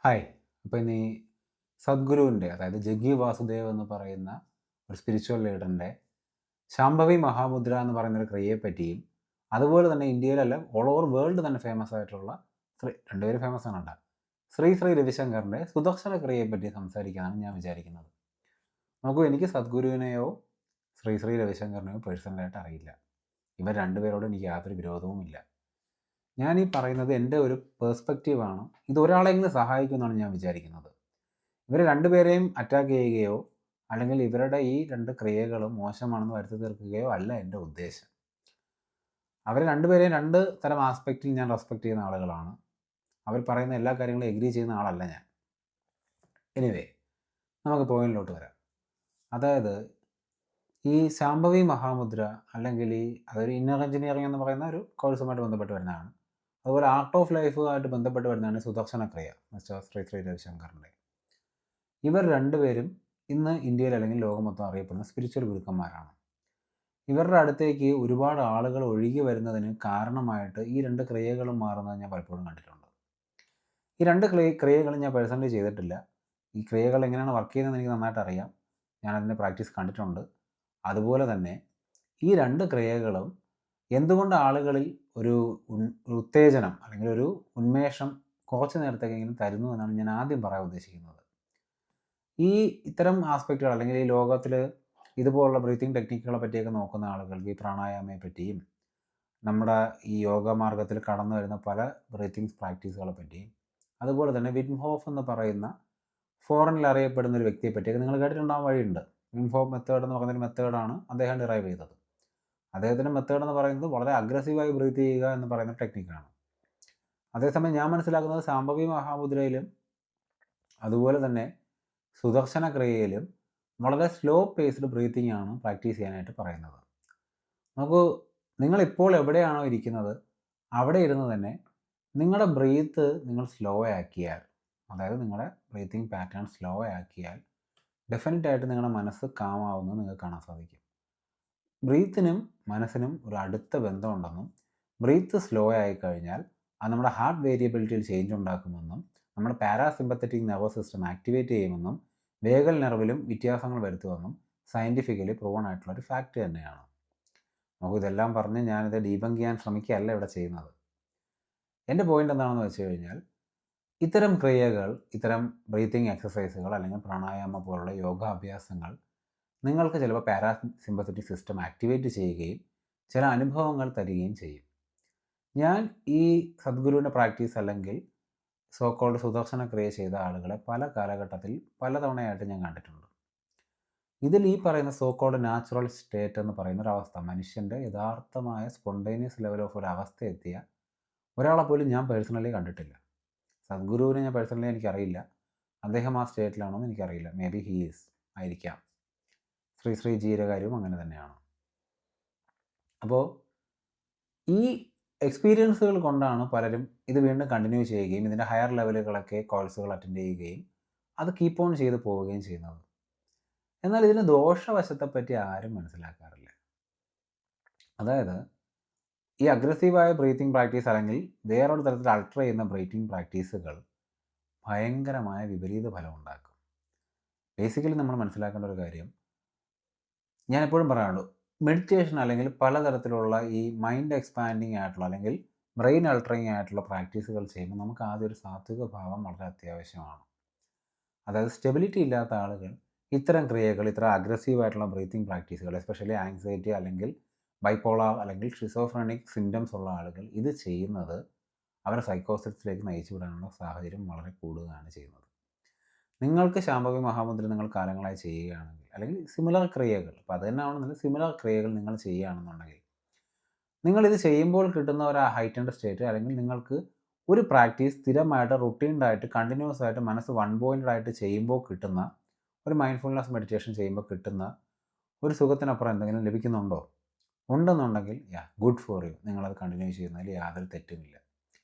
Hi. അപ്പോൾ ഇനി സദ്ഗുരുവിൻ്റെ അതായത് ജഗ്ഗി വാസുദേവ് എന്ന് പറയുന്ന ഒരു സ്പിരിച്വൽ ലീഡറിൻ്റെ ശാംഭവി മഹാമുദ്ര എന്ന് പറയുന്ന ഒരു ക്രിയയെ പറ്റിയും അതുപോലെ തന്നെ ഇന്ത്യയിലല്ല ഓൾ ഓവർ വേൾഡ് തന്നെ ഫേമസ് ആയിട്ടുള്ള രണ്ടുപേരും ഫേമസ് ആണ് കേട്ടോ. ശ്രീ രവിശങ്കറിൻ്റെ സുദർശന ക്രിയയെ പറ്റി സംസാരിക്കാനാണ് ഞാൻ വിചാരിക്കുന്നത്. നോക്കൂ, എനിക്ക് സദ്ഗുരുവിനെയോ ശ്രീ രവിശങ്കറിനെയോ പേഴ്സണലായിട്ട് അറിയില്ല. ഇവർ രണ്ടുപേരോടും എനിക്ക് യാതൊരു വിരോധവുമില്ല. ഞാൻ ഈ പറയുന്നത് എൻ്റെ ഒരു പേഴ്സ്പെക്റ്റീവാണ്. ഇത് ഒരാളെങ്കിലും സഹായിക്കുമെന്നാണ് ഞാൻ വിചാരിക്കുന്നത്. ഇവർ രണ്ടുപേരെയും അറ്റാക്ക് ചെയ്യുകയോ അല്ലെങ്കിൽ ഇവരുടെ ഈ രണ്ട് ക്രിയകളും മോശമാണെന്ന് വരുത്തി തീർക്കുകയോ അല്ല എൻ്റെ ഉദ്ദേശം. അവർ രണ്ടുപേരെയും രണ്ട് തരം ആസ്പെക്റ്റിൽ ഞാൻ റെസ്പെക്റ്റ് ചെയ്യുന്ന ആളുകളാണ്. അവർ പറയുന്ന എല്ലാ കാര്യങ്ങളും എഗ്രി ചെയ്യുന്ന ആളല്ല ഞാൻ. എനിവേ, നമുക്ക് പോയിന്റിലോട്ട് വരാം. അതായത് ഈ ശാംഭവി മഹാമുദ്ര അല്ലെങ്കിൽ അതൊരു ഇന്നർ എഞ്ചിനീയറിംഗ് എന്ന് പറയുന്ന ഒരു കോഴ്സുമായിട്ട് ബന്ധപ്പെട്ട് വരുന്നതാണ്. അതുപോലെ ആർട്ട് ഓഫ് ലൈഫുമായിട്ട് ബന്ധപ്പെട്ട് വരുന്നതാണ് സുദർശന ക്രിയ മിസ്റ്റർ ശ്രീ രവിശങ്കറിൻ്റെ. ഇവർ രണ്ടുപേരും ഇന്ന് ഇന്ത്യയിൽ അല്ലെങ്കിൽ ലോകം മൊത്തം അറിയപ്പെടുന്ന സ്പിരിച്വൽ ഗുരുക്കന്മാരാണ്. ഇവരുടെ അടുത്തേക്ക് ഒരുപാട് ആളുകൾ ഒഴുകി വരുന്നതിന് കാരണമായിട്ട് ഈ രണ്ട് ക്രിയകളും മാറുന്നത് ഞാൻ പലപ്പോഴും കണ്ടിട്ടുണ്ട്. ഈ രണ്ട് ക്രിയകളും ഞാൻ പേഴ്സണലി ചെയ്തിട്ടില്ല. ഈ ക്രിയകൾ എങ്ങനെയാണ് വർക്ക് ചെയ്യുന്നതെന്ന് എനിക്ക് നന്നായിട്ട് അറിയാം. ഞാനതിൻ്റെ പ്രാക്ടീസ് കണ്ടിട്ടുണ്ട്. അതുപോലെ തന്നെ ഈ രണ്ട് ക്രിയകളും എന്തുകൊണ്ട് ആളുകളിൽ ഒരു ഉത്തേജനം അല്ലെങ്കിൽ ഒരു ഉന്മേഷം കുറച്ച് നേരത്തേക്കെങ്കിലും തരുന്നു എന്നാണ് ഞാൻ ആദ്യം പറയാൻ ഉദ്ദേശിക്കുന്നത്. ഈ ഇത്തരം ആസ്പെക്റ്റുകൾ അല്ലെങ്കിൽ ഈ ലോകത്തിൽ ഇതുപോലുള്ള ബ്രീത്തിങ് ടെക്നിക്കുകളെ പറ്റിയൊക്കെ നോക്കുന്ന ആളുകൾക്ക് ഈ പ്രാണായാമയെ പറ്റിയും നമ്മുടെ ഈ യോഗ മാർഗത്തിൽ കടന്നു വരുന്ന പല ബ്രീത്തിങ് പ്രാക്ടീസുകളെ പറ്റിയും അതുപോലെ തന്നെ വിം ഹോഫ് എന്ന് പറയുന്ന ഫോറിനിൽ അറിയപ്പെടുന്ന ഒരു വ്യക്തിയെ പറ്റിയൊക്കെ നിങ്ങൾ കേട്ടിട്ടുണ്ടാകാൻ വഴിയുണ്ട്. വിം ഹോഫ് മെത്തേഡ് എന്ന് പറയുന്നൊരു മെത്തേഡാണ് അദ്ദേഹം ഡിറൈവ് ചെയ്തത്. അദ്ദേഹത്തിൻ്റെ മെത്തേഡ് എന്ന് പറയുന്നത് വളരെ അഗ്രസീവായി ബ്രീത്ത് ചെയ്യുക എന്ന് പറയുന്ന ടെക്നിക്കാണ്. അതേസമയം ഞാൻ മനസ്സിലാക്കുന്നത് ശാംഭവി മഹാമുദ്രയിലും അതുപോലെ തന്നെ സുദർശന ക്രിയയിലും വളരെ സ്ലോ പേസ്ഡ് ബ്രീത്തിങ് ആണ് പ്രാക്ടീസ് ചെയ്യാനായിട്ട് പറയുന്നത്. നമുക്ക് നിങ്ങളിപ്പോൾ എവിടെയാണോ ഇരിക്കുന്നത് അവിടെ ഇരുന്ന് തന്നെ നിങ്ങളുടെ ബ്രീത്ത് നിങ്ങൾ സ്ലോ ആക്കിയാൽ, അതായത് നിങ്ങളുടെ ബ്രീത്തിങ് പാറ്റേൺ സ്ലോ ആക്കിയാൽ ഡെഫിനറ്റായിട്ട് നിങ്ങളുടെ മനസ്സ് കാമാവുന്നത് നിങ്ങൾക്ക് കാണാൻ സാധിക്കും. ബ്രീത്തിനും മനസ്സിനും ഒരു അടുത്ത ബന്ധമുണ്ടെന്നും ബ്രീത്ത് സ്ലോ ആയിക്കഴിഞ്ഞാൽ അത് നമ്മുടെ ഹാർട്ട് വേരിയബിലിറ്റിയിൽ ചേഞ്ച് ഉണ്ടാക്കുമെന്നും നമ്മുടെ പാരാസിമ്പത്തറ്റിക് നെർവസ് സിസ്റ്റം ആക്ടിവേറ്റ് ചെയ്യുമെന്നും വേഗൽ നെർവിലും വ്യത്യാസങ്ങൾ വരുത്തുമെന്നും സയൻറ്റിഫിക്കലി പ്രൂവൺ ആയിട്ടുള്ള ഒരു ഫാക്റ്റ് തന്നെയാണ്. നമുക്കിതെല്ലാം പറഞ്ഞ് ഞാനിത് ഡീബങ്ക് ചെയ്യാൻ ശ്രമിക്കുകയല്ല ഇവിടെ ചെയ്യുന്നത്. എൻ്റെ പോയിൻ്റ് എന്താണെന്ന് വെച്ച് കഴിഞ്ഞാൽ ഇത്തരം ക്രിയകൾ, ഇത്തരം ബ്രീത്തിങ് എക്സസൈസുകൾ അല്ലെങ്കിൽ പ്രാണായാമ പോലുള്ള യോഗാഭ്യാസങ്ങൾ നിങ്ങൾക്ക് ചിലപ്പോൾ പാരാസിമ്പത്തറ്റിക് സിസ്റ്റം ആക്ടിവേറ്റ് ചെയ്യുകയും ചില അനുഭവങ്ങൾ തരികയും ചെയ്യും. ഞാൻ ഈ സദ്ഗുരുവിൻ്റെ പ്രാക്ടീസ് അല്ലെങ്കിൽ സോക്കോൾഡ് സുദർശന ക്രിയ ചെയ്ത ആളുകളെ പല കാലഘട്ടത്തിൽ പലതവണയായിട്ട് ഞാൻ കണ്ടിട്ടുണ്ട്. ഇതിൽ ഈ പറയുന്ന സോക്കോൾഡ് നാച്ചുറൽ സ്റ്റേറ്റ് എന്ന് പറയുന്ന ഒരവസ്ഥ, മനുഷ്യൻ്റെ യഥാർത്ഥമായ സ്പോണ്ടേനിയസ് ലെവൽ ഓഫ് ഒരു അവസ്ഥ എത്തിയ ഒരാളെ പോലും ഞാൻ പേഴ്സണലി കണ്ടിട്ടില്ല. സദ്ഗുരുവിനെ ഞാൻ പേഴ്സണലി എനിക്കറിയില്ല. അദ്ദേഹം ആ സ്റ്റേറ്റിലാണോ എന്ന് എനിക്കറിയില്ല. മേ ബി ഹീ ഈസ് ആയിരിക്കാം. ശ്രീ ജിയുടെ കാര്യവും അങ്ങനെ തന്നെയാണ്. അപ്പോൾ ഈ എക്സ്പീരിയൻസുകൾ കൊണ്ടാണ് പലരും ഇത് വീണ്ടും കണ്ടിന്യൂ ചെയ്യുകയും ഇതിൻ്റെ ഹയർ ലെവലുകളൊക്കെ കോഴ്സുകൾ അറ്റൻഡ് ചെയ്യുകയും അത് കീപ്പ് ഓൺ ചെയ്ത് പോവുകയും ചെയ്യുന്നത്. എന്നാൽ ഇതിൻ്റെ ദോഷവശത്തെപ്പറ്റി ആരും മനസ്സിലാക്കാറില്ല. അതായത് ഈ അഗ്രസീവായ ബ്രീത്തിങ് പ്രാക്ടീസ് അല്ലെങ്കിൽ വേറൊരു തരത്തിൽ അൾട്ടർ ചെയ്യുന്ന ബ്രീത്തിങ് പ്രാക്ടീസുകൾ ഭയങ്കരമായ വിപരീത ഫലം ഉണ്ടാക്കും. ബേസിക്കലി നമ്മൾ മനസ്സിലാക്കേണ്ട ഒരു കാര്യം, ഞാൻ എപ്പോഴും പറയാറുള്ളൂ, മെഡിറ്റേഷൻ അല്ലെങ്കിൽ പലതരത്തിലുള്ള ഈ മൈൻഡ് എക്സ്പാൻഡിങ് ആയിട്ടുള്ള അല്ലെങ്കിൽ ബ്രെയിൻ അൾട്ടറിങ് ആയിട്ടുള്ള പ്രാക്ടീസുകൾ ചെയ്യുമ്പോൾ നമുക്ക് ആദ്യം ഒരു സാത്വിക ഭാവം വളരെ അത്യാവശ്യമാണ്. അതായത് സ്റ്റെബിലിറ്റി ഇല്ലാത്ത ആളുകൾ ഇത്തരം ക്രിയകൾ, ഇത്ര അഗ്രസീവായിട്ടുള്ള ബ്രീത്തിങ് പ്രാക്ടീസുകൾ, എസ്പെഷ്യലി ആങ്സൈറ്റി അല്ലെങ്കിൽ ബൈപ്പോളാർ അല്ലെങ്കിൽ ഷിസോഫ്രനിക് സിംറ്റംസ് ഉള്ള ആളുകൾ ഇത് ചെയ്യുന്നത് അവരെ സൈക്കോസിസിലേക്ക് നയിച്ചു വിടാനുള്ള സാഹചര്യം വളരെ കൂടുതലാണ് ചെയ്യുന്നത്. നിങ്ങൾക്ക് ശാംഭവി മഹാമുദ്ര നിങ്ങൾ കാലങ്ങളായി ചെയ്യുകയാണെങ്കിൽ അല്ലെങ്കിൽ സിമിലർ ക്രിയകൾ, അപ്പോൾ അത് തന്നെയാണെന്നുണ്ടെങ്കിൽ സിമിലർ ക്രിയകൾ നിങ്ങൾ ചെയ്യുകയാണെന്നുണ്ടെങ്കിൽ നിങ്ങളിത് ചെയ്യുമ്പോൾ കിട്ടുന്ന ഒരു ഹൈറ്റൻഡ് സ്റ്റേറ്റ് അല്ലെങ്കിൽ നിങ്ങൾക്ക് ഒരു പ്രാക്ടീസ് സ്ഥിരമായിട്ട് റുട്ടീൻഡായിട്ട് കണ്ടിന്യൂസ് ആയിട്ട് മനസ്സ് വൺ പോയിൻ്റഡ് ആയിട്ട് ചെയ്യുമ്പോൾ കിട്ടുന്ന ഒരു മൈൻഡ്ഫുൾനെസ് മെഡിറ്റേഷൻ ചെയ്യുമ്പോൾ കിട്ടുന്ന ഒരു സുഖത്തിനപ്പുറം എന്തെങ്കിലും ലഭിക്കുന്നുണ്ടോ? ഉണ്ടെന്നുണ്ടെങ്കിൽ ഗുഡ് ഫോർ യു. നിങ്ങളത് കണ്ടിന്യൂ ചെയ്യുന്നതിൽ യാതൊരു തെറ്റുമില്ല.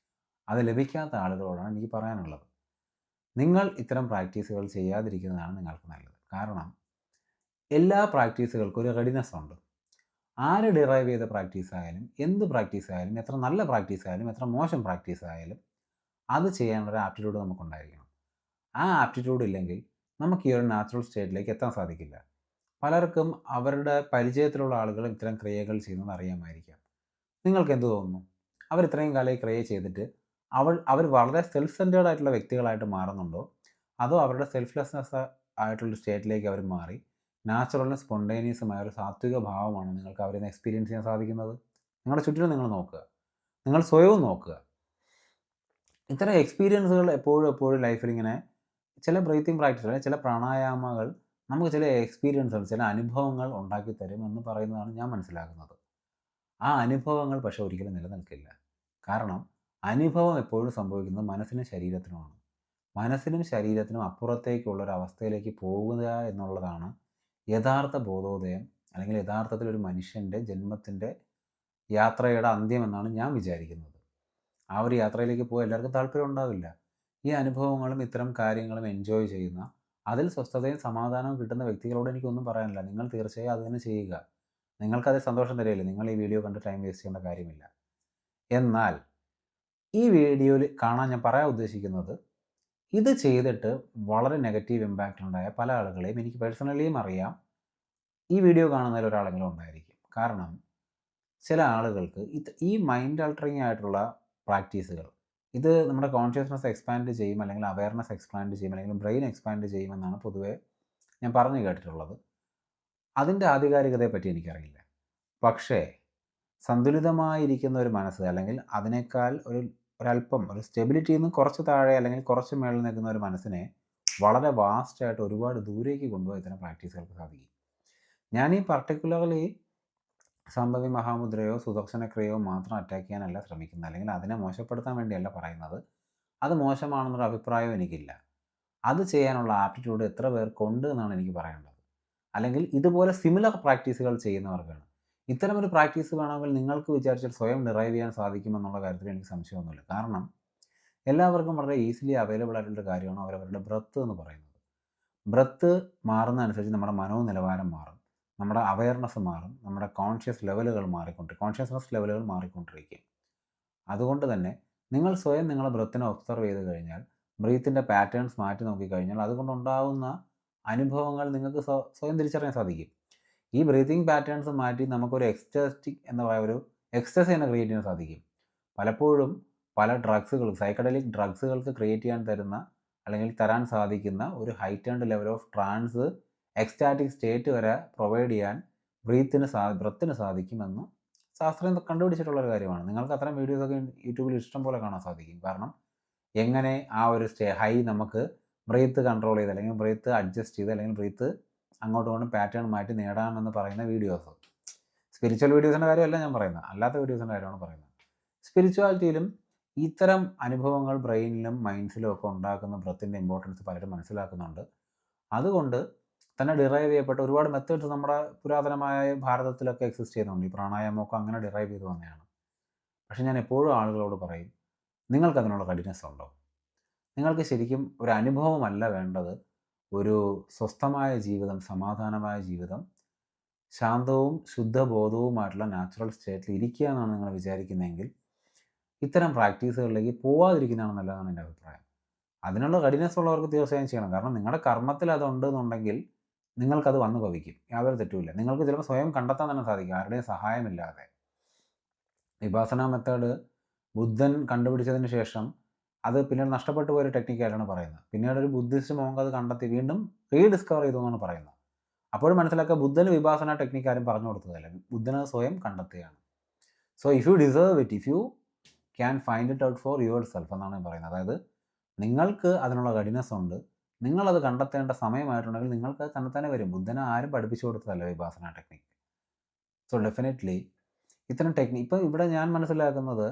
അത് ലഭിക്കാത്ത ആളുകളോടാണ് എനിക്ക് പറയാനുള്ളത്, നിങ്ങൾ ഇത്തരം പ്രാക്ടീസുകൾ ചെയ്യാതിരിക്കുന്നതാണ് നിങ്ങൾക്ക് നല്ലത്. കാരണം എല്ലാ പ്രാക്ടീസുകൾക്കും ഒരു റെഡിനെസ് ഉണ്ട്. ആര് ഡിറൈവ് ചെയ്ത പ്രാക്ടീസ് ആയാലും, എന്ത് പ്രാക്ടീസ് ആയാലും, എത്ര നല്ല പ്രാക്ടീസ് ആയാലും, എത്ര മോശം പ്രാക്ടീസ് ആയാലും അത് ചെയ്യാനുള്ള ഒരു ആപ്റ്റിറ്റ്യൂഡ് നമുക്കുണ്ടായിരിക്കണം. ആ ആപ്റ്റിറ്റ്യൂഡ് ഇല്ലെങ്കിൽ നമുക്ക് ഈ ഒരു നാച്ചുറൽ സ്റ്റേറ്റിലേക്ക് എത്താൻ സാധിക്കില്ല. പലർക്കും അവരുടെ പരിചയത്തിലുള്ള ആളുകൾ ഇത്തരം ക്രിയകൾ ചെയ്യുന്നത് അറിയാമായിരിക്കാം. നിങ്ങൾക്ക് എന്ത് തോന്നുന്നു? അവർ ഇത്രയും കാലം ഈ ക്രിയ ചെയ്തിട്ട് അവർ വളരെ സെൽഫ് സെൻറ്റേർഡ് ആയിട്ടുള്ള വ്യക്തികളായിട്ട് മാറുന്നുണ്ടോ? അതോ അവരുടെ സെൽഫ്ലെസ്നെസ് ആയിട്ടുള്ള സ്റ്റേറ്റിലേക്ക് അവർ മാറി നാച്ചുറലും സ്പോണ്ടേനിയസുമായ ഒരു സാത്വിക ഭാവമാണ് നിങ്ങൾക്ക് അവരിൽ നിന്ന് എക്സ്പീരിയൻസ് ചെയ്യാൻ സാധിക്കുന്നത്? നിങ്ങളുടെ ചുറ്റിലും നിങ്ങൾ നോക്കുക. നിങ്ങൾ സ്വയവും നോക്കുക. ഇത്തരം എക്സ്പീരിയൻസുകൾ എപ്പോഴും ലൈഫിലിങ്ങനെ ചില ബ്രീത്തിങ് പ്രാക്ടീസ് അല്ലെങ്കിൽ ചില പ്രാണായാമങ്ങൾ നമുക്ക് ചില എക്സ്പീരിയൻസുകൾ, ചില അനുഭവങ്ങൾ ഉണ്ടാക്കി തരും എന്ന് പറയുന്നതാണ് ഞാൻ മനസ്സിലാക്കുന്നത്. ആ അനുഭവങ്ങൾ പക്ഷേ ഒരിക്കലും നിലനിൽക്കില്ല. കാരണം അനുഭവം എപ്പോഴും സംഭവിക്കുന്നത് മനസ്സിനും ശരീരത്തിനുമാണ്. മനസ്സിനും ശരീരത്തിനും അപ്പുറത്തേക്കുള്ള ഒരു അവസ്ഥയിലേക്ക് പോകുക എന്നുള്ളതാണ് യഥാർത്ഥ ബോധോദയം, അല്ലെങ്കിൽ യഥാർത്ഥത്തിൽ ഒരു മനുഷ്യൻ്റെ ജന്മത്തിൻ്റെ യാത്രയുടെ അന്ത്യമെന്നാണ് ഞാൻ വിചാരിക്കുന്നത്. ആ ഒരു യാത്രയിലേക്ക് പോകാൻ എല്ലാവർക്കും താല്പര്യം ഉണ്ടാവില്ല. ഈ അനുഭവങ്ങളും ഇത്തരം കാര്യങ്ങളും എൻജോയ് ചെയ്യുന്ന, അതിൽ സ്വസ്ഥതയും സമാധാനവും കിട്ടുന്ന വ്യക്തികളോട് എനിക്കൊന്നും പറയാനില്ല. നിങ്ങൾ തീർച്ചയായും അത് തന്നെ ചെയ്യുക. നിങ്ങൾക്കതിൽ സന്തോഷം തരികയില്ലേ? നിങ്ങൾ ഈ വീഡിയോ കണ്ട് ടൈം വേസ്റ്റ് ചെയ്യേണ്ട കാര്യമില്ല. എന്നാൽ ഈ വീഡിയോയിൽ കാണാൻ ഞാൻ പറയാൻ ഉദ്ദേശിക്കുന്നത്, ഇത് ചെയ്തിട്ട് വളരെ നെഗറ്റീവ് ഇമ്പാക്റ്റ് ഉണ്ടായ പല ആളുകളെയും എനിക്ക് പേഴ്സണലിയും അറിയാം. ഈ വീഡിയോ കാണുന്നതിൽ ഒരാളെങ്കിലും ഉണ്ടായിരിക്കും. കാരണം ചില ആളുകൾക്ക് ഈ മൈൻഡ് ആൾട്ടറിങ് ആയിട്ടുള്ള പ്രാക്ടീസുകൾ, ഇത് നമ്മുടെ കോൺഷ്യസ്നസ് എക്സ്പാൻഡ് ചെയ്യും, അല്ലെങ്കിൽ അവയർനെസ് എക്സ്പാൻഡ് ചെയ്യും, അല്ലെങ്കിൽ ബ്രെയിൻ എക്സ്പാൻഡ് ചെയ്യുമെന്നാണ് പൊതുവേ ഞാൻ പറഞ്ഞു കേട്ടിട്ടുള്ളത്. അതിൻ്റെ ആധികാരികതയെപ്പറ്റി എനിക്കറിയില്ല. പക്ഷേ സന്തുലിതമായിരിക്കുന്ന ഒരു മനസ്സ്, അല്ലെങ്കിൽ അതിനേക്കാൾ ഒരല്പം ഒരു സ്റ്റെബിലിറ്റിയിൽ നിന്ന് കുറച്ച് താഴെ അല്ലെങ്കിൽ കുറച്ച് മേളിൽ നിൽക്കുന്ന ഒരു മനസ്സിനെ വളരെ വാസ്റ്റായിട്ട് ഒരുപാട് ദൂരേക്ക് കൊണ്ടുപോയി ഇത്തരം പ്രാക്ടീസുകൾക്ക് സാധിക്കും. ഞാൻ ഈ പർട്ടിക്കുലർലി സംഭവി മഹാമുദ്രയോ സുദർശനക്രിയയോ മാത്രം അറ്റാക്ക് ചെയ്യാനല്ല ശ്രമിക്കുന്നത്, അല്ലെങ്കിൽ അതിനെ മോശപ്പെടുത്താൻ വേണ്ടിയല്ല പറയുന്നത്. അത് മോശമാണെന്നൊരു അഭിപ്രായം എനിക്കില്ല. അത് ചെയ്യാനുള്ള ആപ്റ്റിറ്റ്യൂഡ് എത്ര പേർക്കുണ്ട് എന്നാണ് എനിക്ക് പറയാനുള്ളത്. അല്ലെങ്കിൽ ഇതുപോലെ സിമിലർ പ്രാക്ടീസുകൾ ചെയ്യുന്നവർക്കാണ്. ഇത്തരമൊരു പ്രാക്ടീസ് വേണമെങ്കിൽ നിങ്ങൾക്ക് വിചാരിച്ചാൽ സ്വയം ഡിറൈവ് ചെയ്യാൻ സാധിക്കുമെന്നുള്ള കാര്യത്തിൽ എനിക്ക് സംശയമൊന്നുമില്ല. കാരണം എല്ലാവർക്കും വളരെ ഈസിലി അവൈലബിൾ ആയിട്ടുള്ളൊരു കാര്യമാണ് അവരവരുടെ ബ്രത്ത് എന്ന് പറയുന്നത്. ബ്രത്ത് മാറുന്നതനുസരിച്ച് നമ്മുടെ മനോനിലവാരം മാറും, നമ്മുടെ അവയർനെസ് മാറും, നമ്മുടെ കോൺഷ്യസ്നസ് ലെവലുകൾ മാറിക്കൊണ്ടിരിക്കും. അതുകൊണ്ട് തന്നെ നിങ്ങൾ സ്വയം നിങ്ങളുടെ ബ്രത്തിനെ ഒബ്സർവ് ചെയ്ത് കഴിഞ്ഞാൽ, ബ്രീത്തിൻ്റെ പാറ്റേൺസ് മാറ്റി നോക്കിക്കഴിഞ്ഞാൽ അതുകൊണ്ടുണ്ടാകുന്ന അനുഭവങ്ങൾ നിങ്ങൾക്ക് സ്വയം തിരിച്ചറിയാൻ സാധിക്കും. ഈ ബ്രീത്തിങ് പാറ്റേൺസ് മാറ്റി നമുക്കൊരു എക്സ്റ്ററ്റിക് എന്ന് പറയുന്ന ഒരു എക്സ്റ്റസി തന്നെ ക്രിയേറ്റ് ചെയ്യാൻ സാധിക്കും. പലപ്പോഴും പല സൈക്കഡലിക് ഡ്രഗ്സുകൾക്ക് ക്രിയേറ്റ് ചെയ്യാൻ തരാൻ സാധിക്കുന്ന ഒരു heightened level of trance, ecstatic state വരെ പ്രൊവൈഡ് ചെയ്യാൻ ബ്രത്തിന് സാധിക്കുമെന്ന് ശാസ്ത്രം കണ്ടുപിടിച്ചിട്ടുള്ളൊരു കാര്യമാണ്. നിങ്ങൾക്ക് അത്തരം വീഡിയോസൊക്കെ യൂട്യൂബിൽ ഇഷ്ടം പോലെ കാണാൻ സാധിക്കും. കാരണം എങ്ങനെ ആ ഒരു ഹൈ നമുക്ക് ബ്രീത്ത് കൺട്രോൾ ചെയ്ത്, അല്ലെങ്കിൽ ബ്രീത്ത് അഡ്ജസ്റ്റ് ചെയ്ത്, അല്ലെങ്കിൽ ബ്രീത്ത് അങ്ങോട്ടും പാറ്റേൺ മാറ്റി നേടാമെന്ന് പറയുന്ന വീഡിയോസ്. സ്പിരിച്വൽ വീഡിയോസിൻ്റെ കാര്യമല്ല ഞാൻ പറയുന്നത്, അല്ലാത്ത വീഡിയോസിൻ്റെ കാര്യമാണ് പറയുന്നത്. സ്പിരിച്വാലിറ്റിയിലും ഇത്തരം അനുഭവങ്ങൾ ബ്രെയിനിലും മൈൻഡ്സിലും ഒക്കെ ഉണ്ടാക്കുന്ന ബ്രത്തിൻ്റെ ഇമ്പോർട്ടൻസ് പലരും മനസ്സിലാക്കുന്നുണ്ട്. അതുകൊണ്ട് തന്നെ ഡിറൈവ് ചെയ്യപ്പെട്ട ഒരുപാട് മെത്തേഡ്സ് നമ്മുടെ പുരാതനമായ ഭാരതത്തിലൊക്കെ എക്സിസ്റ്റ് ചെയ്യുന്നുണ്ട്. ഈ പ്രാണായാമമൊക്കെ അങ്ങനെ ഡിറൈവ് ചെയ്ത് വന്നതാണ്. പക്ഷേ ഞാൻ എപ്പോഴും ആളുകളോട് പറയും, നിങ്ങൾക്കതിനുള്ള റെഡിനെസ് ഉണ്ടോ? നിങ്ങൾക്ക് ശരിക്കും ഒരു അനുഭവമല്ല വേണ്ടത്, ഒരു സ്വസ്ഥമായ ജീവിതം, സമാധാനമായ ജീവിതം, ശാന്തവും ശുദ്ധബോധവുമായിട്ടുള്ള നാച്ചുറൽ സ്റ്റേറ്റിൽ ഇരിക്കുക എന്നാണ് നിങ്ങൾ വിചാരിക്കുന്നതെങ്കിൽ ഇത്തരം പ്രാക്ടീസുകളിലേക്ക് പോവാതിരിക്കുന്നതാണ് നല്ലതാണ് എൻ്റെ അഭിപ്രായം. അതിനുള്ള റെഡിനെസ് ഉള്ളവർക്ക് തീർച്ചയായും ചെയ്യണം. കാരണം നിങ്ങളുടെ കർമ്മത്തിൽ അതുണ്ട് എന്നുണ്ടെങ്കിൽ നിങ്ങൾക്കത് വന്നു ഭവിക്കും, യാതൊരു തെറ്റുമില്ല. നിങ്ങൾക്ക് ചിലപ്പോൾ സ്വയം കണ്ടെത്താൻ തന്നെ സാധിക്കും, ആരുടെയും സഹായമില്ലാതെ. വിപാസന മെത്തേഡ് ബുദ്ധൻ കണ്ടുപിടിച്ചതിന് ശേഷം അത് പിന്നീട് നഷ്ടപ്പെട്ടു പോയൊരു ടെക്നിക്കായിട്ടാണ് പറയുന്നത്. പിന്നീട് ഒരു ബുദ്ധിസ്റ്റ് മോങ്ക് അത് കണ്ടെത്തി വീണ്ടും റീഡിസ്കവർ ചെയ്തു എന്നാണ് പറയുന്നത്. അപ്പോഴും മനസ്സിലാക്കുക, ബുദ്ധന് വിപാസന ടെക്നിക്ക് ആരും പറഞ്ഞു കൊടുത്തതല്ല, ബുദ്ധന് സ്വയം കണ്ടെത്തുകയാണ്. So if you deserve it, if you can find it out for your self എന്നാണ് ഞാൻ പറയുന്നത്. അതായത് നിങ്ങൾക്ക് അതിനുള്ള റെഡിനെസ് ഉണ്ട്, നിങ്ങളത് കണ്ടെത്തേണ്ട സമയമായിട്ടുണ്ടെങ്കിൽ നിങ്ങൾക്ക് തന്നെ വരും. ബുദ്ധനെ ആരും പഠിപ്പിച്ചു കൊടുത്തതല്ല വിപാസന ടെക്നിക്ക്. സോ ഡെഫിനറ്റ്ലി ഇത്തരം ടെക്നിക്ക് ഇപ്പം ഇവിടെ ഞാൻ മനസ്സിലാക്കുന്നത്,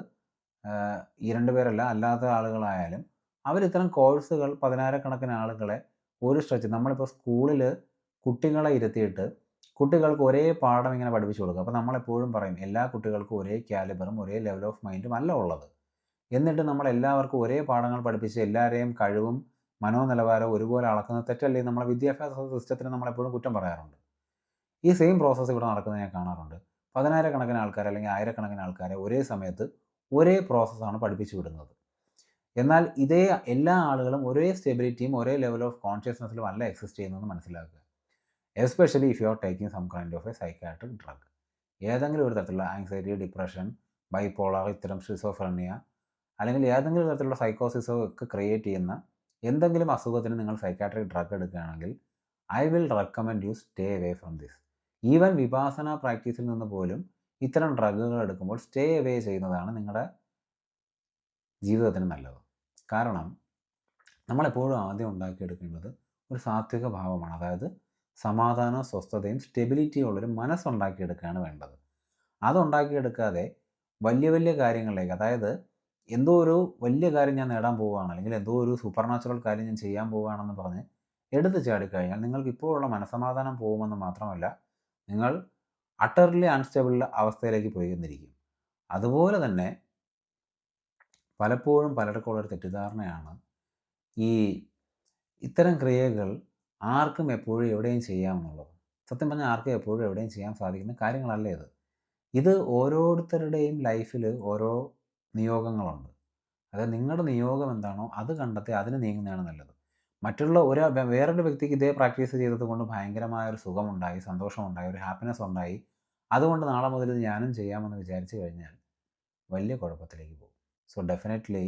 ഈ രണ്ടുപേരല്ല, അല്ലാത്ത ആളുകളായാലും അവരിത്തരം കോഴ്സുകൾ 10,000 ആളുകളെ ഒരു സ്ട്രെച്ച്, നമ്മളിപ്പോൾ സ്കൂളിൽ കുട്ടികളെ ഇരുത്തിയിട്ട് കുട്ടികൾക്ക് ഒരേ പാഠം ഇങ്ങനെ പഠിപ്പിച്ചു കൊടുക്കുക. അപ്പോൾ നമ്മളെപ്പോഴും പറയും, എല്ലാ കുട്ടികൾക്കും ഒരേ കാലിബറും ഒരേ ലെവൽ ഓഫ് മൈൻഡും അല്ല ഉള്ളത്. എന്നിട്ട് നമ്മൾ എല്ലാവർക്കും ഒരേ പാഠങ്ങൾ പഠിപ്പിച്ച് എല്ലാവരെയും കഴിവും മനോനിലവാരവും ഒരുപോലെ അളക്കുന്നത് തെറ്റല്ലേ? നമ്മളെ വിദ്യാഭ്യാസ സിസ്റ്റത്തിന് നമ്മളെപ്പോഴും കുറ്റം പറയാറുണ്ട്. ഈ സെയിം പ്രോസസ്സ് ഇവിടെ നടക്കുന്നത് ഞാൻ കാണാറുണ്ട്. 10,000 ആൾക്കാർ അല്ലെങ്കിൽ 1000 ആൾക്കാരെ ഒരേ സമയത്ത് ഒരേ പ്രോസസ്സാണ് പഠിപ്പിച്ചു വിടുന്നത്. എന്നാൽ ഇതേ എല്ലാ ആളുകളും ഒരേ സ്റ്റെബിലിറ്റിയും ഒരേ ലെവൽ ഓഫ് കോൺഷ്യസ്നെസ്സിലും അല്ല എക്സിസ്റ്റ് ചെയ്യുന്നതെന്ന് മനസ്സിലാക്കുക. Especially if you are taking some kind of a psychiatric drug. ഏതെങ്കിലും ഒരു തരത്തിലുള്ള ആങ്സൈറ്റി, ഡിപ്രഷൻ, ബൈപോളർ, ഇത്തരം ഷിസോഫ്രനിയ, അല്ലെങ്കിൽ ഏതെങ്കിലും തരത്തിലുള്ള സൈക്കോസിസോ ഒക്കെ ക്രിയേറ്റ് ചെയ്യുന്ന എന്തെങ്കിലും അസുഖത്തിന് നിങ്ങൾ സൈക്കാട്രിക് ഡ്രഗ് എടുക്കുകയാണെങ്കിൽ I will recommend you stay away from this. Even Vipassana പ്രാക്ടീസിൽ നിന്ന് പോലും ഇത്തരം ഡ്രഗുകൾ എടുക്കുമ്പോൾ സ്റ്റേ അവേ ചെയ്യുന്നതാണ് നിങ്ങളുടെ ജീവിതത്തിന് നല്ലത്. കാരണം നമ്മളെപ്പോഴും ആദ്യം ഉണ്ടാക്കിയെടുക്കേണ്ടത് ഒരു സാത്വിക ഭാവമാണ്. അതായത് സമാധാനവും സ്വസ്ഥതയും സ്റ്റെബിലിറ്റിയും ഉള്ളൊരു മനസ്സുണ്ടാക്കിയെടുക്കുകയാണ് വേണ്ടത്. അതുണ്ടാക്കിയെടുക്കാതെ വലിയ വലിയ കാര്യങ്ങളിലേക്ക്, അതായത് എന്തോ ഒരു വലിയ കാര്യം ഞാൻ നേടാൻ പോവുകയാണ്, അല്ലെങ്കിൽ എന്തോ ഒരു സൂപ്പർ നാച്ചുറൽ കാര്യം ഞാൻ ചെയ്യാൻ പോവുകയാണെന്ന് പറഞ്ഞ് എടുത്തു ചാടിക്കഴിഞ്ഞാൽ നിങ്ങൾക്ക് ഇപ്പോഴുള്ള മനസ്സമാധാനം പോകുമെന്ന് മാത്രമല്ല, നിങ്ങൾ അട്ടർലി അൺസ്റ്റേബിൾ അവസ്ഥയിലേക്ക് പോയി എന്നിരിക്കും. അതുപോലെ തന്നെ പലപ്പോഴും പലർക്കും ഉള്ളൊരു തെറ്റിദ്ധാരണയാണ് ഈ ഇത്തരം ക്രിയകൾ ആർക്കും എപ്പോഴും എവിടെയും ചെയ്യാമെന്നുള്ളത്. സത്യം പറഞ്ഞാൽ ആർക്കും എപ്പോഴും എവിടെയും ചെയ്യാൻ സാധിക്കുന്ന കാര്യങ്ങളല്ല ഇത്. ഇത് ഓരോരുത്തരുടെയും ലൈഫിൽ ഓരോ നിയോഗങ്ങളുണ്ട്. അതായത് നിങ്ങളുടെ നിയോഗം എന്താണോ അത് കണ്ടെത്തി അതിന് നീങ്ങുന്നതാണ് നല്ലത്. മറ്റുള്ള വേറൊരു വ്യക്തിക്ക് ഇതേ പ്രാക്ടീസ് ചെയ്തത് കൊണ്ട് ഭയങ്കരമായൊരു സുഖമുണ്ടായി, സന്തോഷമുണ്ടായി, ഒരു ഹാപ്പിനെസ് ഉണ്ടായി, അതുകൊണ്ട് നാളെ മുതൽ ഇത് ഞാനും ചെയ്യാമെന്ന് വിചാരിച്ചു കഴിഞ്ഞാൽ വലിയ കുഴപ്പത്തിലേക്ക് പോകും. സോ ഡെഫിനറ്റ്ലി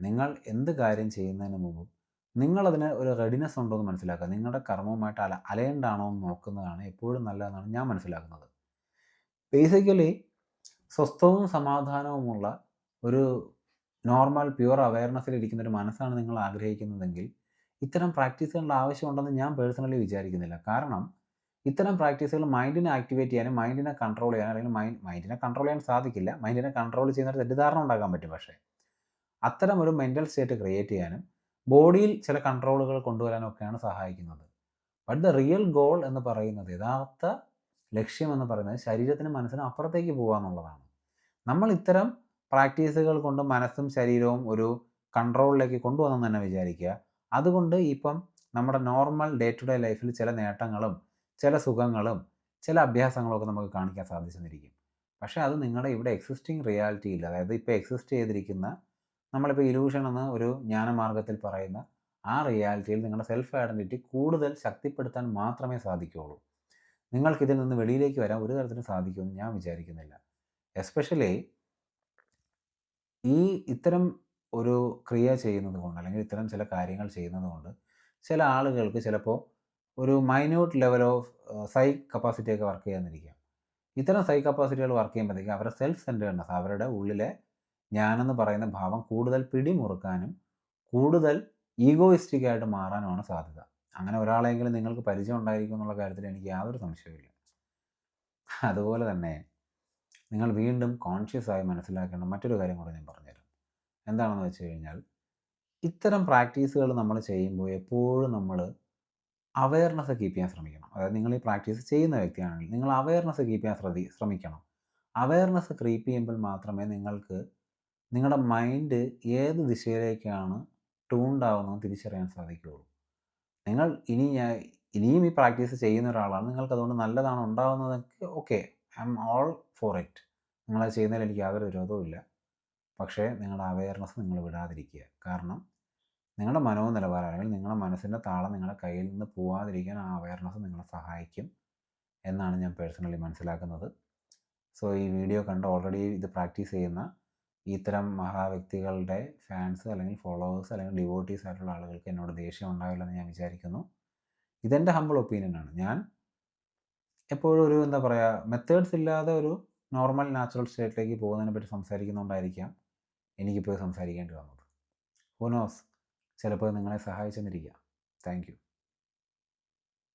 നിങ്ങൾ എന്ത് കാര്യം ചെയ്യുന്നതിന് മുമ്പും നിങ്ങളതിന് ഒരു റെഡിനെസ് ഉണ്ടോ എന്ന് മനസ്സിലാക്കുക. നിങ്ങളുടെ കർമ്മവുമായിട്ട് അലൈൻഡ് ആണോ എന്ന് നോക്കുന്നതാണ് എപ്പോഴും നല്ലതെന്നാണ് ഞാൻ മനസ്സിലാക്കുന്നത്. ബേസിക്കലി സ്വസ്ഥവും സമാധാനവുമുള്ള ഒരു നോർമൽ പ്യുവർ അവയർനെസ്സിലിരിക്കുന്ന ഒരു മനസ്സാണ് നിങ്ങൾ ആഗ്രഹിക്കുന്നതെങ്കിൽ ഇത്തരം പ്രാക്ടീസുകളുടെ ആവശ്യമുണ്ടെന്ന് ഞാൻ പേഴ്സണലി വിചാരിക്കുന്നില്ല. കാരണം ഇത്തരം പ്രാക്ടീസുകൾ മൈൻഡിനെ ആക്ടിവേറ്റ് ചെയ്യാനും മൈൻഡിനെ കൺട്രോൾ ചെയ്യാനും, അല്ലെങ്കിൽ മൈൻഡിനെ കൺട്രോൾ ചെയ്യാൻ സാധിക്കില്ല, മൈൻഡിനെ കൺട്രോൾ ചെയ്യുന്ന ഒരു തെറ്റിദ്ധാരണ ഉണ്ടാക്കാൻ പറ്റും. പക്ഷേ അത്തരം ഒരു മെൻ്റൽ സ്റ്റേറ്റ് ക്രിയേറ്റ് ചെയ്യാനും ബോഡിയിൽ ചില കൺട്രോളുകൾ കൊണ്ടുവരാനും ഒക്കെയാണ് സഹായിക്കുന്നത്. ബട്ട് ദ റിയൽ ഗോൾ എന്ന് പറയുന്നത്, യഥാർത്ഥ ലക്ഷ്യം എന്ന് പറയുന്നത് ശരീരത്തിനും മനസ്സിനും അപ്പുറത്തേക്ക് പോകുക എന്നുള്ളതാണ്. നമ്മൾ ഇത്തരം പ്രാക്ടീസുകൾ കൊണ്ട് മനസ്സും ശരീരവും ഒരു കൺട്രോളിലേക്ക് കൊണ്ടുവന്നെന്ന് തന്നെ വിചാരിക്കുക. അതുകൊണ്ട് ഇപ്പം നമ്മുടെ നോർമൽ ഡേ ടു ഡേ ലൈഫിൽ ചില നേട്ടങ്ങളും ചില സുഖങ്ങളും ചില അഭ്യാസങ്ങളും ഒക്കെ നമുക്ക് കാണിക്കാൻ സാധിച്ചെന്നിരിക്കും. പക്ഷേ അത് നിങ്ങളുടെ ഇവിടെ എക്സിസ്റ്റിംഗ് റിയാലിറ്റിയിൽ, അതായത് ഇപ്പോൾ എക്സിസ്റ്റ് ചെയ്തിരിക്കുന്ന നമ്മളിപ്പോൾ ഇലൂഷൻ എന്ന ഒരു ജ്ഞാനമാർഗ്ഗത്തിൽ പറയുന്ന ആ റിയാലിറ്റിയിൽ നിങ്ങളുടെ സെൽഫ് ഐഡൻറ്റിറ്റി കൂടുതൽ ശക്തിപ്പെടുത്താൻ മാത്രമേ സാധിക്കുകയുള്ളൂ. നിങ്ങൾക്കിതിൽ നിന്ന് വെളിയിലേക്ക് വരാൻ ഒരു തരത്തിലും സാധിക്കുമെന്ന് ഞാൻ വിചാരിക്കുന്നില്ല. എസ്പെഷ്യലി ഇത്തരം ഒരു ക്രിയ ചെയ്യുന്നത് കൊണ്ട്, അല്ലെങ്കിൽ ഇത്തരം ചില കാര്യങ്ങൾ ചെയ്യുന്നത് കൊണ്ട് ചില ആളുകൾക്ക് ചിലപ്പോൾ ഒരു മൈന്യൂട്ട് ലെവൽ ഓഫ് സൈക്ക് കപ്പാസിറ്റിയൊക്കെ വർക്ക് ചെയ്യാന്നിരിക്കാം. ഇത്തരം സൈക്ക് കപ്പാസിറ്റികൾ വർക്ക് ചെയ്യുമ്പോഴത്തേക്കും അവരുടെ സെൽഫ് സെൻറ്റേർഡ്നെസ്, അവരുടെ ഉള്ളിലെ ഞാനെന്ന് പറയുന്ന ഭാവം കൂടുതൽ പിടിമുറുക്കാനും കൂടുതൽ ഈഗോയിസ്റ്റിക് ആയിട്ട് മാറാനുമാണ് സാധ്യത. അങ്ങനെ ഒരാളെങ്കിലും നിങ്ങൾക്ക് പരിചയം ഉണ്ടായിരിക്കും എന്നുള്ള കാര്യത്തിൽ എനിക്ക് യാതൊരു സംശയവുമില്ല. അതുപോലെ തന്നെ നിങ്ങൾ വീണ്ടും കോൺഷ്യസ് ആയി മനസ്സിലാക്കേണ്ട മറ്റൊരു കാര്യം കൂടെ ഞാൻ പറഞ്ഞുതരാം. എന്താണെന്ന് വെച്ച് കഴിഞ്ഞാൽ, ഇത്തരം പ്രാക്ടീസുകൾ നമ്മൾ ചെയ്യുമ്പോൾ എപ്പോഴും നമ്മൾ അവയർനെസ് കീപ്പ് ചെയ്യാൻ ശ്രമിക്കണം. അതായത് നിങ്ങൾ ഈ പ്രാക്ടീസ് ചെയ്യുന്ന വ്യക്തിയാണെങ്കിൽ നിങ്ങൾ അവയർനെസ് കീപ്പ് ചെയ്യാൻ ശ്രമിക്കണം. അവയർനെസ് ക്രീപ്പ് ചെയ്യുമ്പോൾ മാത്രമേ നിങ്ങൾക്ക് നിങ്ങളുടെ മൈൻഡ് ഏത് ദിശയിലേക്കാണ് ട്യൂൺഡ് ആവുന്നത് തിരിച്ചറിയാൻ സാധിക്കുകയുള്ളൂ. നിങ്ങൾ ഇനിയും ഈ പ്രാക്ടീസ് ചെയ്യുന്ന ഒരാളാണ്, നിങ്ങൾക്ക് അതുകൊണ്ട് നല്ലതാണ് ഉണ്ടാകുന്നതൊക്കെ okay, I am all for it. നിങ്ങളത് ചെയ്യുന്നതിൽ എനിക്ക് യാതൊരു വിരോധവും ഇല്ല. പക്ഷേ നിങ്ങളുടെ അവയർനെസ് നിങ്ങൾ വിടാതിരിക്കുക. കാരണം നിങ്ങളുടെ മനോനിലവാരം, അല്ലെങ്കിൽ നിങ്ങളുടെ മനസ്സിൻ്റെ താളം നിങ്ങളുടെ കയ്യിൽ നിന്ന് പോവാതിരിക്കാൻ ആ അവയർനെസ് നിങ്ങളെ സഹായിക്കും എന്നാണ് ഞാൻ പേഴ്സണലി മനസ്സിലാക്കുന്നത്. സോ ഈ വീഡിയോ കണ്ട് ഓൾറെഡി ഇത് പ്രാക്ടീസ് ചെയ്യുന്ന ഇത്തരം മഹാവ്യക്തികളുടെ ഫാൻസ്, അല്ലെങ്കിൽ ഫോളോവേഴ്സ്, അല്ലെങ്കിൽ ഡിവോട്ടീസ് ആയിട്ടുള്ള ആളുകൾക്ക് എന്നോട് ദേഷ്യം ഉണ്ടാവില്ലെന്ന് ഞാൻ വിചാരിക്കുന്നു. ഇതെൻ്റെ ഹമ്പിൾ ഒപ്പീനിയനാണ്. ഞാൻ എപ്പോഴും ഒരു എന്താ പറയുക, മെത്തേഡ്സ് ഇല്ലാതെ ഒരു നോർമൽ നാച്ചുറൽ സ്റ്റേറ്റിലേക്ക് പോകുന്നതിനെ പറ്റി സംസാരിക്കുന്നതുകൊണ്ടായിരിക്കാം എനിക്കിപ്പോൾ സംസാരിക്കേണ്ടി വന്നത്. ഹൂ നോസ്, ചിലപ്പോൾ നിങ്ങളെ സഹായിച്ചെന്നിരിക്കാം. Thank you.